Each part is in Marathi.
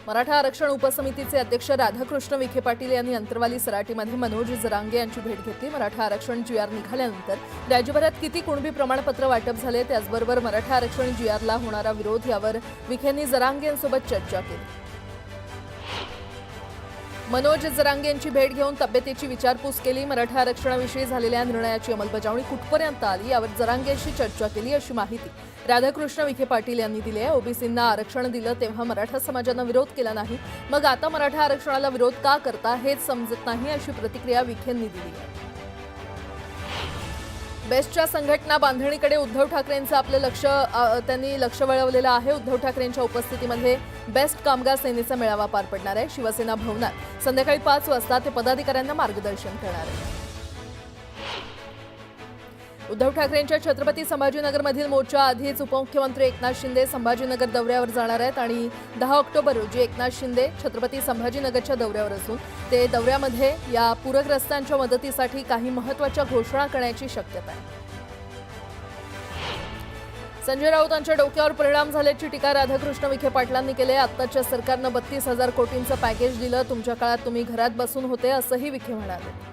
मराठा आरक्षण उपसमितीचे अध्यक्ष राधाकृष्ण विखे पाटील यांनी अंतरवाली सराटीमध्ये मनोज जरांगे यांची भेट घेतली। मराठा आरक्षण जीआर निघाल्यानंतर राज्यभरात किती कुणबी प्रमाणपत्र वाटप झाले, त्याचबरोबर मराठा आरक्षण जीआरला होणारा विरोध यावर विखेंनी जरांगे यांच्यासोबत चर्चा केली। मनोज जरांगे यांची भेट घेऊन तब्येतीची विचारपूस केली। मराठा आरक्षणाविषयी झालेल्या निर्णयाची अंमलबजावणी कुठपर्यंत आली यावर जरांगेशी चर्चा केली, अशी माहिती राधाकृष्ण विखे पाटील यांनी दिली आहे। ओबीसींना आरक्षण दिलं तेव्हा मराठा समाजानं विरोध केला नाही, मग आता मराठा आरक्षणाला विरोध का करता हेच समजत नाही, अशी प्रतिक्रिया विखेंनी दिली आहे। बेस्टच्या संघटना बांधणीकडे उद्धव ठाकरेंचं त्यांनी लक्ष वळवलेलं आहे। उद्धव ठाकरेंच्या उपस्थितीमध्ये बेस्ट कामगार सेनेचा मेळावा पार पडणार आहे। शिवसेना भवनात संध्याकाळी 5 वाजता ते पदाधिकाऱ्यांना मार्गदर्शन करणार आहे। उद्धव ठाकरेंच्या छत्रपती संभाजीनगरमधील मोर्चा आधीच उपमुख्यमंत्री एकनाथ शिंदे संभाजीनगर दौऱ्यावर जाणार आहेत आणि 10 ऑक्टोबर रोजी एकनाथ शिंदे छत्रपती संभाजीनगरच्या दौऱ्यावर असून ते दौऱ्यामध्ये या पूरग्रस्तांच्या मदतीसाठी काही महत्त्वाच्या घोषणा करण्याची शक्यता आहे। संजय राऊतांच्या डोक्यावर परिणाम झाल्याची टीका राधाकृष्ण विखे पाटलांनी केली। आत्ताच्या सरकारनं 32,000 कोटींचं पॅकेज दिलं, तुमच्या काळात तुम्ही घरात बसून होते, असंही विखे म्हणाले।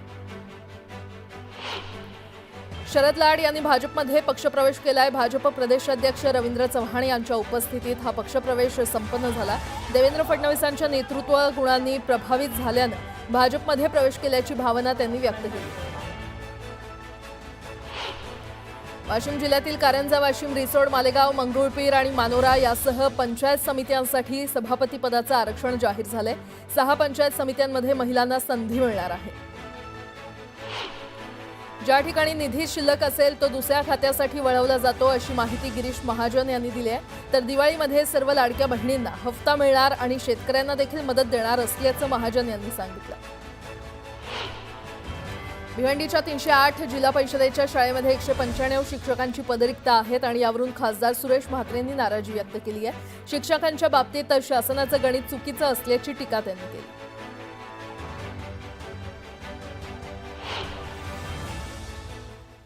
शरद लाड यांनी भाजपमध्ये पक्षप्रवेश केलाय। भाजप प्रदेशाध्यक्ष रवींद्र चव्हाण यांच्या उपस्थितीत हा पक्षप्रवेश संपन्न झाला। देवेंद्र फडणवीसांच्या नेतृत्व गुणांनी प्रभावित झाल्यानं भाजपमध्ये प्रवेश केल्याची भावना त्यांनी व्यक्त केली। वाशिम जिल्ह्यातील कारंजा, वाशिम, रिसोड, मालेगाव, मंगरुळपीर आणि मानोरा यासह पंचायत समित्यांसाठी सभापती पदाचं आरक्षण जाहीर झालंय। 6 पंचायत समित्यांमध्ये महिलांना संधी मिळणार आहे। ज्या ठिकाणी निधी शिल्लक असेल तो दुसऱ्या खात्यासाठी वळवला जातो, अशी माहिती गिरीश महाजन यांनी दिली आहे। तर दिवाळीमध्ये सर्व लाडक्या बहिणींना हप्ता मिळणार आणि शेतकऱ्यांना देखील मदत देणार असल्याचं महाजन यांनी सांगितलं। भिवंडीच्या 308 जिल्हा परिषदेच्या शाळेमध्ये 195 शिक्षकांची पदरिक्त आहेत आणि यावरून खासदार सुरेश म्हात्रेंनी नाराजी व्यक्त केली आहे। शिक्षकांच्या बाबतीत शासनाचं गणित चुकीचं असल्याची टीका त्यांनी केली।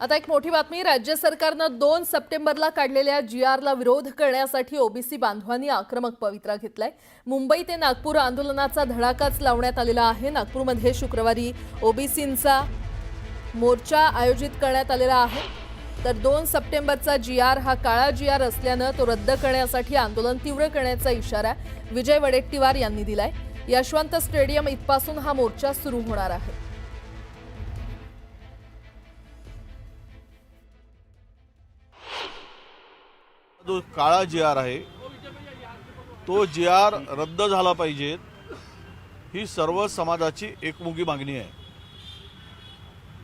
आता एक मोठी बातमी, राज्य सरकारनं 2 सप्टेंबरला काढलेल्या जीआरला विरोध करण्यासाठी ओबीसी बांधवांनी आक्रमक पवित्रा घेतलाय। मुंबई ते नागपूर आंदोलनाचा धडाकाच लावण्यात आलेला आहे। नागपूरमध्ये शुक्रवारी ओबीसींचा मोर्चा आयोजित करण्यात आलेला आहे। तर 2 सप्टेंबरचा जीआर हा काळा जीआर असल्यानं तो रद्द करण्यासाठी आंदोलन तीव्र करण्याचा इशारा विजय वडेट्टीवार यांनी दिलाय। यशवंत स्टेडियम इथपासून हा मोर्चा सुरू होणार आहे। जो काळा जीआर आहे तो जीआर रद्द झाला पाहिजे, ही सर्व समाजाची एकमुखी मागणी आहे।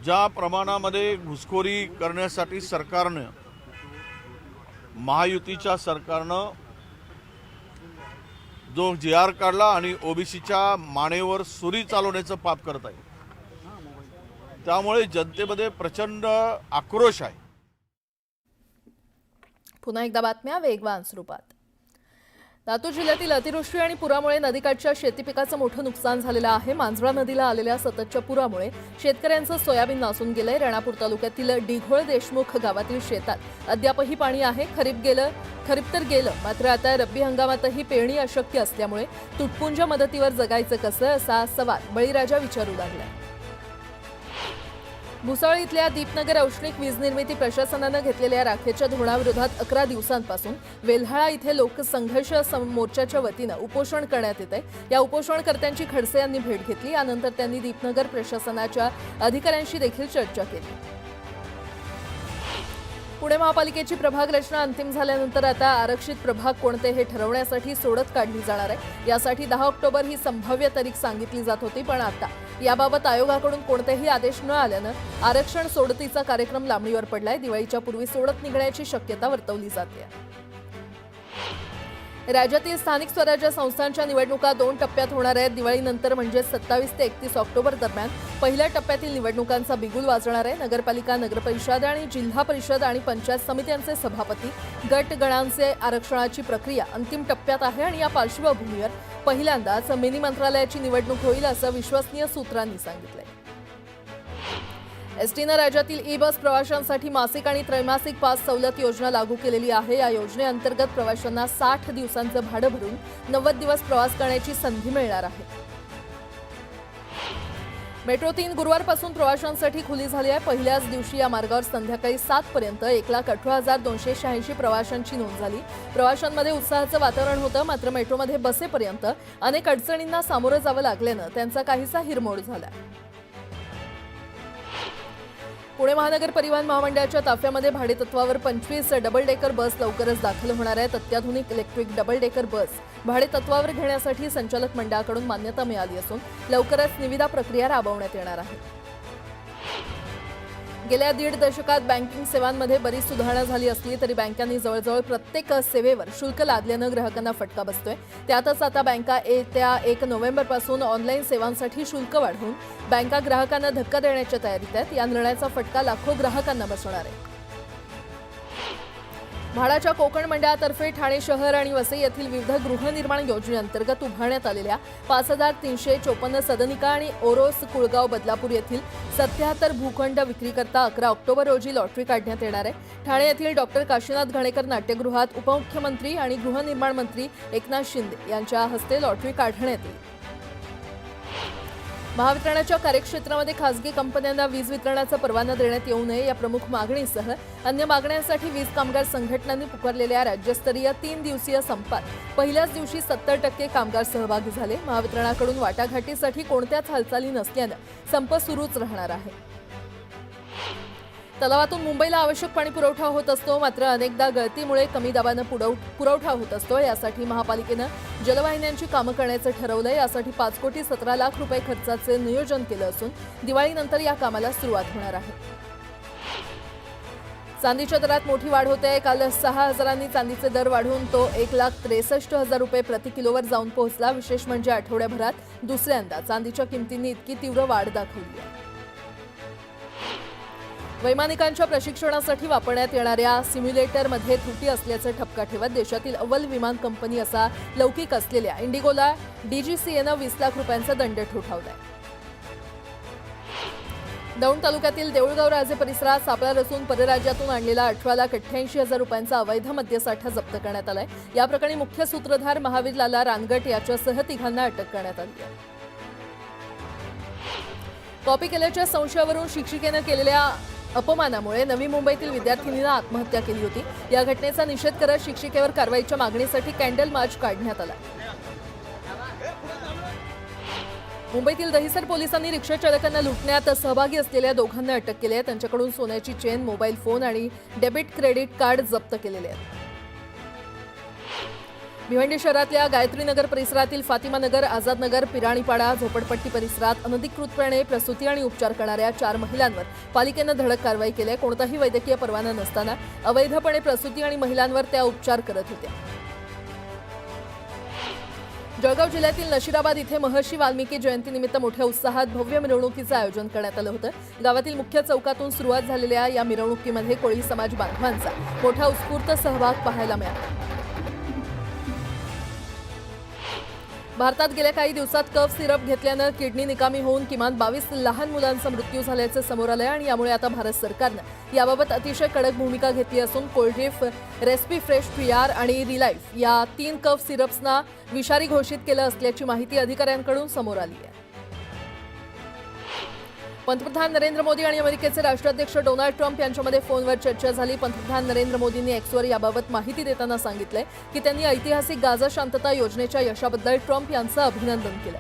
ज्या प्रमाणामध्ये घुसखोरी करण्यासाठी सरकारने, महायुतीच्या सरकारनं जो जीआर काढला आणि ओबीसीच्या मानेवर सुरी चालवण्याचं पाप करत आहे, त्यामुळे जनतेमध्ये प्रचंड आक्रोश आहे। पुन्हा एकदा बातम्या वेगवान स्वरूपात। लातूर जिल्ह्यातील अतिवृष्टी आणि पुरामुळे नदीकाठच्या शेती पिकाचं मोठं नुकसान झालेलं आहे। मांजरा नदीला आलेल्या सततच्या पुरामुळे शेतकऱ्यांचं सोयाबीन नासून गेलंय। रेणापूर तालुक्यातील डिघोळ देशमुख गावातील शेतात अद्यापही पाणी आहे। खरीप तर गेलं, मात्र आता रब्बी हंगामातही पेरणी अशक्य असल्यामुळे तुटपुंजा मदतीवर जगायचं कसं, असा सवाल बळीराजा विचारू लागलाय। भुसावळ इथल्या दीपनगर औष्णिक वीज निर्मिती प्रशासनानं घेतलेल्या राखेच्या धोरणाविरोधात 11 दिवसांपासून वेल्हाळा इथे लोकसंघर्ष मोर्चाच्या वतीनं उपोषण करण्यात येत आहे। या उपोषणकर्त्यांची खडसे यांनी भेट घेतली। यानंतर त्यांनी दीपनगर प्रशासनाच्या अधिकाऱ्यांशी देखील चर्चा केली। पुणे महापालिकेची प्रभाग रचना अंतिम झाल्यानंतर आता आरक्षित प्रभाग कोणते हे ठरवण्यासाठी सोडत काढली जाणार आहे। यासाठी 10 ऑक्टोबर ही संभाव्य तारीख सांगितली जात होती, पण आता याबाबत आयोगाकडून कोणतेही आदेश न आल्यानं आरक्षण सोडतीचा कार्यक्रम लांबणीवर पडलाय। दिवाळीच्या पूर्वी सोडत निघण्याची शक्यता वर्तवली जाते। राज्यातील स्थानिक स्वराज्य संस्थांच्या निवडणुका 2 टप्प्यात होणार आहेत। दिवाळीनंतर म्हणजे 27 ते 31 ऑक्टोबर दरम्यान पहिल्या टप्प्यातील निवडणुकांचा बिगुल वाजणार आहे। नगरपालिका, नगरपरिषद आणि जिल्हा परिषद आणि पंचायत समित्यांचे सभापती गट गणांचे आरक्षणाची प्रक्रिया अंतिम टप्प्यात आहे आणि या पार्श्वभूमीवर पहिल्यांदाच मिनी मंत्रालयाची निवडणूक होईल, असं विश्वसनीय सूत्रांनी सांगितलंय। एसटीनं राज्यातील ई बस प्रवाशांसाठी मासिक आणि त्रैमासिक पास सवलत योजना लागू केलेली आहे। या योजनेअंतर्गत प्रवाशांना 60 दिवसांचं भाडं भरून 90 दिवस प्रवास करण्याची संधी मिळणार आहे। मेट्रो 3 गुरुवारपासून प्रवाशांसाठी खुली झाली आहे। पहिल्याच दिवशी या मार्गावर संध्याकाळी 7 पर्यंत 1,18,286 प्रवाशांची नोंद झाली। प्रवाशांमध्ये उत्साहाचं वातावरण होतं, मात्र मेट्रोमध्ये बसेपर्यंत अनेक अडचणींना सामोरं जावं लागल्यानं त्यांचा काहीसा हिरमोड झाला। पुणे महानगर परिवहन महामंडळाच्या ताफ्यामध्ये भाडेतत्वावर 25 डबल डेकर बस लवकरच दाखल होणार आहेत। अत्याधुनिक इलेक्ट्रिक डबल डेकर बस भाडेतत्वावर घेण्यासाठी संचालक मंडळाकडून मान्यता मिळाली असून लवकरच निविदा प्रक्रिया राबवण्यात येणार आहे। गेल्या 1.5 दशकात बँकिंग सेवांमध्ये बरीच सुधारणा झाली असली तरी बँकांनी जवळजवळ प्रत्येक सेवेवर शुल्क लादल्यानं ग्राहकांना फटका बसतोय। त्यातच आता बँका येत्या 1 नोव्हेंबरपासून ऑनलाईन सेवांसाठी शुल्क वाढवून बँका ग्राहकांना धक्का देण्याच्या तयारीत आहेत। या निर्णयाचा फटका लाखो ग्राहकांना बसणार आहे। म्हाडाच्या कोकण मंडळातर्फे ठाणे शहर आणि वसई येथील विविध गृहनिर्माण योजनेअंतर्गत उभारण्यात आलेल्या 5,354 सदनिका आणि ओरोस कुळगाव बदलापूर येथील 77 भूखंड विक्रीकरता 11 ऑक्टोबर रोजी लॉटरी काढण्यात येणार आहे। ठाणे येथील डॉक्टर काशीनाथ घाणेकर नाट्यगृहात उपमुख्यमंत्री आणि गृहनिर्माण मंत्री एकनाथ शिंदे यांच्या हस्ते लॉटरी काढण्यात येईल। महावितरणाच्या कार्यक्षेत्रामध्ये खासगी कंपन्यांना वीज वितरणाचा परवाना देण्यात येऊ नये या प्रमुख मागणीसह अन्य मागण्यांसाठी वीज कामगार संघटनांनी पुकारलेल्या राज्यस्तरीय 3 दिवसीय संपात पहिल्याच दिवशी 70% कामगार सहभागी झाले। महावितरणाकडून वाटाघाटीसाठी कोणत्याच हालचाली नसल्यानं संप सुरूच राहणार आहे। तलावातून मुंबईला आवश्यक पाणी पुरवठा होत असतो, मात्र अनेकदा गळतीमुळे कमी दाबानं पुरवठा होत असतो। यासाठी महापालिकेनं जलवाहिन्यांची कामं करण्याचं ठरवलंय। यासाठी 5,17 लाख रुपये खर्चाचे नियोजन केलं असून दिवाळीनंतर या कामाला सुरुवात होणार आहे। चांदीच्या दरात मोठी वाढ होते। काल 6,000 चांदीचे दर वाढून तो 1,63,000 रुपये प्रति किलोवर जाऊन पोहोचला। विशेष म्हणजे आठवड्याभरात दुसऱ्यांदा चांदीच्या किमतींनी इतकी तीव्र वाढ दाखवली आहे। वैमानिकांच्या प्रशिक्षणासाठी वापरण्यात येणाऱ्या सिम्युलेटरमध्ये त्रुटी असल्याचा ठपका ठेवत देशातील अव्वल विमान कंपनी असा लौकिक असलेल्या इंडिगोला डीजीसीएनं 20 लाख रुपयांचा दंड ठोठावलाय। दौंड तालुक्यातील देऊळगाव राजे परिसरात सापळा रचून परराज्यातून आणलेला 18,88,000 रुपयांचा अवैध मद्यसाठा जप्त करण्यात आलाय। या प्रकरणी मुख्य सूत्रधार महावीर लाला रानगट याच्यासह तिघांना अटक करण्यात आली आहे। कॉपी केल्याच्या संशयावरून शिक्षिकेनं केलेल्या अपमानामुळे नवी मुंबईतील विद्यार्थिनीनं आत्महत्या केली होती। या घटनेचा निषेध करत शिक्षिकेवर कारवाईच्या मागणीसाठी कॅन्डल मार्च काढण्यात आला। मुंबईतील दहिसर पोलिसांनी रिक्षा चालकांना लुटण्यात सहभागी असलेल्या दोघांना अटक केली आहे। त्यांच्याकडून सोन्याची चेन, मोबाईल फोन आणि डेबिट क्रेडिट कार्ड जप्त केलेले आहेत। भिवंडी शहरातल्या गायत्रीनगर परिसरातील फातिमानगर, आझादनगर, पिराणीपाडा, झोपडपट्टी परिसरात अनधिकृतपणे प्रसूती आणि उपचार करणाऱ्या 4 महिलांवर पालिकेनं धडक कारवाई केली आहे। कोणताही वैद्यकीय परवाना नसताना अवैधपणे प्रसूती आणि महिलांवर त्या उपचार करत होत्या। जळगाव जिल्ह्यातील नशिराबाद इथे महर्षी वाल्मिकी जयंतीनिमित्त मोठ्या उत्साहात भव्य मिरवणुकीचं आयोजन करण्यात आलं होतं। गावातील मुख्य चौकातून सुरुवात झालेल्या या मिरवणुकीमध्ये कोळी समाज बांधवांचा मोठा उत्स्फूर्त सहभाग पाहायला मिळाला। भारतात गेल्या काही दिवसात कफ सिरप घेतल्यानं किडनी निकामी होऊन किमान 22 लहान मुलांचा मृत्यू झाल्याचं समोर आलंय आणि यामुळे आता भारत सरकारनं याबाबत अतिशय कडक भूमिका घेतली असून कोल्ड्रिफ, रेस्पी फ्रेश PR आणि रिलाईफ या 3 कफ सिरप्सना विषारी घोषित केलं असल्याची माहिती अधिकाऱ्यांकडून समोर आली आहे। पंतप्रधान नरेंद्र मोदी आणि अमेरिकेचे राष्ट्राध्यक्ष डोनाल्ड ट्रम्प यांच्यामध्ये फोनवर चर्चा झाली। पंतप्रधान नरेंद्र मोदींनी एक्सवर याबाबत माहिती देताना सांगितलंय की त्यांनी ऐतिहासिक गाझा शांतता योजनेच्या यशाबद्दल ट्रम्प यांचं अभिनंदन केलं।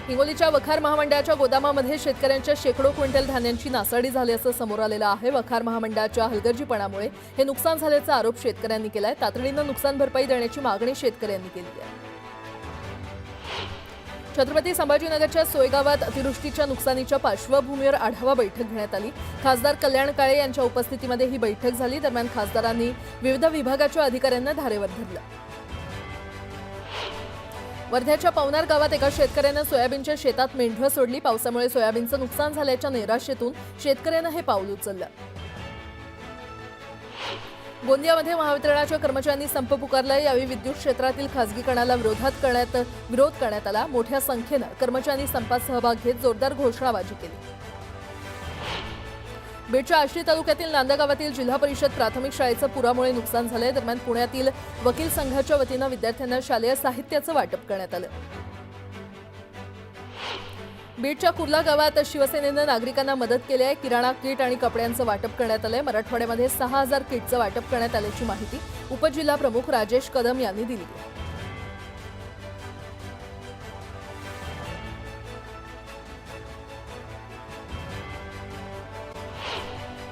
हिंगोलीच्या वखार महामंडळाच्या गोदामामध्ये शेतकऱ्यांच्या शेकडो क्विंटल धान्यांची नासाडी झाल्याचं समोर आलेलं आहे। वखार महामंडळाच्या हलगर्जीपणामुळे हे नुकसान झाल्याचा आरोप शेतकऱ्यांनी केलाय। तातडीनं नुकसान भरपाई देण्याची मागणी शेतकऱ्यांनी केली आहे। छत्रपती संभाजीनगरच्या सोयगावात अतिवृष्टीच्या नुकसानीच्या पार्श्वभूमीवर आढावा बैठक घेण्यात आली। खासदार कल्याण काळे यांच्या उपस्थितीमध्ये ही बैठक झाली। दरम्यान खासदारांनी विविध विभागाच्या अधिकाऱ्यांना धारेवर धरलं। वर्ध्याच्या पवनार गावात एका शेतकऱ्यानं सोयाबीनच्या शेतात मेंढरं सोडली। पावसामुळे सोयाबीनचं नुकसान झाल्याच्या निराशेतून शेतकऱ्यानं हे पाऊल उचललं। गोंदियामध्ये महावितरणाच्या कर्मचाऱ्यांनी संप पुकारलाय। यावेळी विद्युत क्षेत्रातील खासगीकरणाला विरोध करण्यात आला। मोठ्या संख्येनं कर्मचाऱ्यांनी संपात सहभाग घेत जोरदार घोषणाबाजी केली। बीडच्या आष्टी तालुक्यातील नांदा गावातील जिल्हा परिषद प्राथमिक शाळेचं पुरामुळे नुकसान झालंय। दरम्यान पुण्यातील वकील संघाच्या वतीनं विद्यार्थ्यांना शालेय साहित्याचं वाटप करण्यात आलं। बीडच्या कुर्ला गावात शिवसेनेनं नागरिकांना मदत केली आहे। किराणा किट आणि कपड्यांचं वाटप करण्यात आलंय। मराठवाड्यामध्ये 6000 किटचं वाटप करण्यात आल्याची माहिती उपजिल्हा प्रमुख राजेश कदम यांनी दिली आहे।